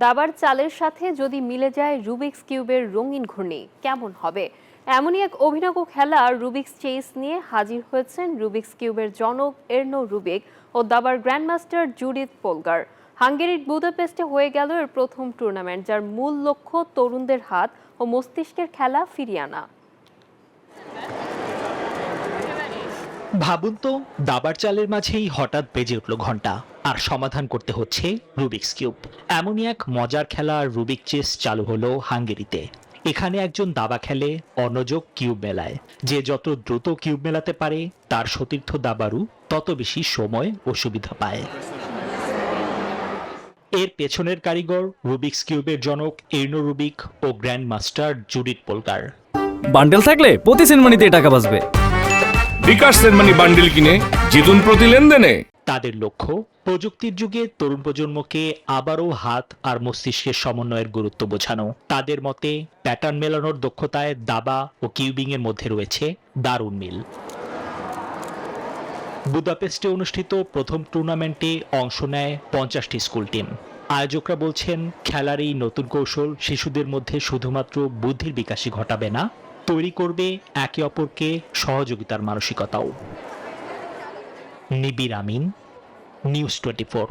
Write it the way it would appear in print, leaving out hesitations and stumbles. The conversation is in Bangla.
দাবার চালের সাথে যদি মিলে যায় রুবিক্স কিউবের রঙিন ঘূর্ণি কেমন হবে? এমনই এক অভিনব খেলা রুবিক্স চেস নিয়ে হাজির হয়েছেন রুবিক্স কিউবের জনক এর্নো রুবিক ও দাবার গ্র্যান্ডমাস্টার জুডিথ পোলগার। হাঙ্গেরির বুদাপেস্টে হয়ে গেল এর প্রথম টুর্নামেন্ট, যার মূল লক্ষ্য তরুণদের হাত ও মস্তিষ্কের খেলা ফিরিয়ে আনা। ভাবুন তো, দাবার চালের মাঝেই হঠাৎ বেজে উঠল ঘন্টা, আর সমাধান করতে হচ্ছে রুবিক্স কিউব। এমনই এক মজার খেলা রুবিক চেস চালু হলো হাঙ্গেরিতে। এখানে একজন দাবা খেলে, অন্যজন কিউব মেলায়। যে যত দ্রুত কিউব মেলাতে পারে, তার সতীর্থ দাবারু তত বেশি সময় ও সুবিধা পায়। এর পেছনের কারিগর রুবিক্স কিউবের জনক এর্নো রুবিক ও গ্র্যান্ড মাস্টার জুডিথ পোলগার। বান্ডেল থাকলে প্রতি সেনমানিতে টাকা বাঁচবে। বিকাশ সেনমানি বান্ডেল কিনে জিতুন প্রতি লেনদেনে। তাদের লক্ষ্য প্রযুক্তির যুগে তরুণ প্রজন্মকে আবারও হাত আর মস্তিষ্কের সমন্বয়ের গুরুত্ব বোঝানো। তাদের মতে প্যাটার্ন মেলানোর দক্ষতায় দাবা ও কিউবিং এর মধ্যে রয়েছে দারুণ মিল। বুদাপেস্টে অনুষ্ঠিত প্রথম টুর্নামেন্টে অংশ নেয় 50টি স্কুল টিম। আয়োজকরা বলছেন, খেলার এই নতুন কৌশল শিশুদের মধ্যে শুধুমাত্র বুদ্ধির বিকাশই ঘটাবে না, তৈরি করবে একে অপরকে সহযোগিতার মানসিকতাও। নিবির আমিন, নিউজ 24।